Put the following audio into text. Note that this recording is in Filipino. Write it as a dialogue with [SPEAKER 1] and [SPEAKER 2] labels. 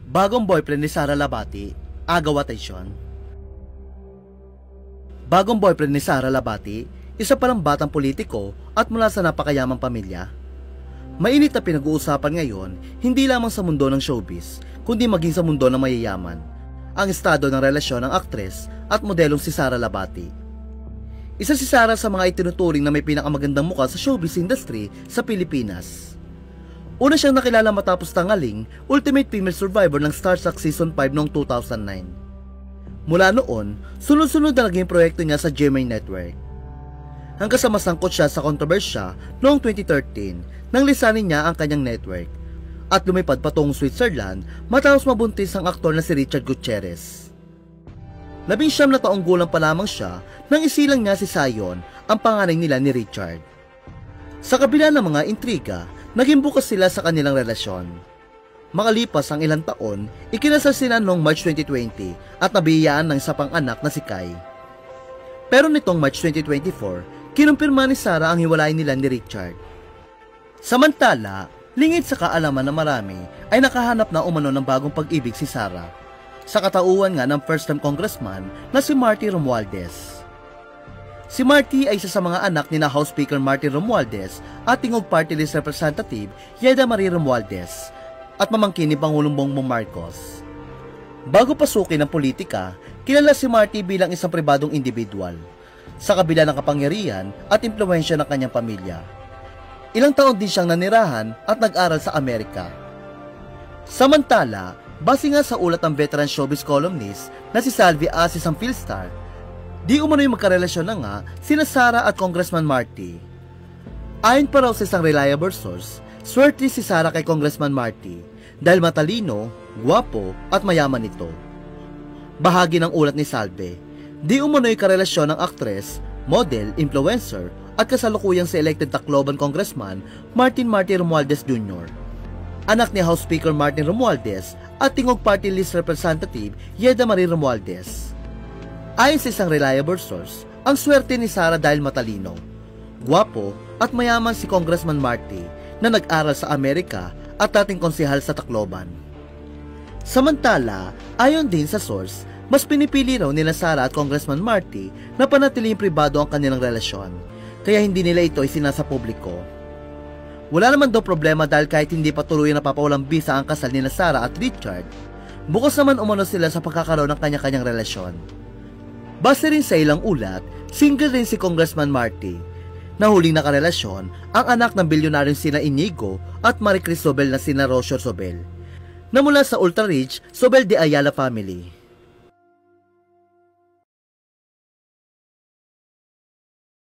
[SPEAKER 1] Bagong boyfriend ni Sara Labati, Agaw Atensyon. Bagong boyfriend ni Sara Labati, isa palang batang politiko at mula sa napakayamang pamilya. Mainit na pinag-uusapan ngayon, hindi lamang sa mundo ng showbiz, kundi maging sa mundo ng mayayaman, ang estado ng relasyon ng aktres at modelong si Sara Labati. Isa si Sara sa mga itinuturing na may pinakamagandang mukha sa showbiz industry sa Pilipinas. Una siyang nakilala matapos tangaling Ultimate Female Survivor ng Starstruck Season 5 noong 2009. Mula noon, sunod-sunod na naging proyekto niya sa GMA Network. Hanggang sa masangkot siya sa kontrobersya noong 2013 nang lisanin niya ang kanyang network at lumipad patungong Switzerland matapos mabuntis ang aktor na si Richard Gutierrez. 19 na taong gulang pa lamang siya nang isilang niya si Zion, ang panganay nila ni Richard. Sa kabila ng mga intriga, naging bukas sila sa kanilang relasyon. Makalipas ang ilang taon, ikinasal sila noong March 2020 at nabiyayaan ng isa pang anak na si Kai. Pero nitong March 2024, kinumpirma ni Sara ang hiwalayan nila ni Richard. Samantala, lingid sa kaalaman ng marami ay nakahanap na umano ng bagong pag-ibig si Sara, sa katauhan nga ng first-time congressman na si Marty Romualdez. Si Marty ay isa sa mga anak ni na House Speaker Martin Romualdez at tingog party list representative Yeda Marie Romualdez at mamangkin ni Pangulong Bongbong Marcos. Bago pasukin ng politika, kilala si Marty bilang isang pribadong individual, sa kabila ng kapangyarihan at impluwensya ng kanyang pamilya. Ilang taon din siyang nanirahan at nag-aral sa Amerika. Samantala, base nga sa ulat ng veteran showbiz columnist na si Salvi Asis ang Philstar, di umano'y magkarelasyon na nga sina Sara at Congressman Marty. Ayon pa raw sa isang reliable source, swerte si Sara kay Congressman Marty dahil matalino, gwapo at mayaman ito. Bahagi ng ulat ni Salve, di umano'y karelasyon ng aktres, model, influencer at kasalukuyang si elected Tacloban Congressman Martin Romualdez Jr., anak ni House Speaker Martin Romualdez at tingog party list representative Yeda Marie Romualdez. Ayon sa isang reliable source, ang swerte ni Sara dahil matalino, gwapo at mayaman si Congressman Marty na nag-aral sa Amerika at dating konsehal sa Tacloban. Samantala, ayon din sa source, mas pinipili raw nila Sara at Congressman Marty na panatiling pribado ang kanilang relasyon, kaya hindi nila ito isinasa publiko. Wala naman daw problema dahil kahit hindi pa tuloy na papawalang bisa ang kasal nila Sara at Richard, bukas naman umano sila sa pagkakaroon ng kanya-kanyang relasyon. Base rin sa ilang ulat, single rin si Congressman Marty, na huling nakarelasyon ang anak ng bilyonaryong sina Inigo at Marie Cris Sobel na sina Rocio Sobel, na mula sa ultra-rich Sobel de Ayala family.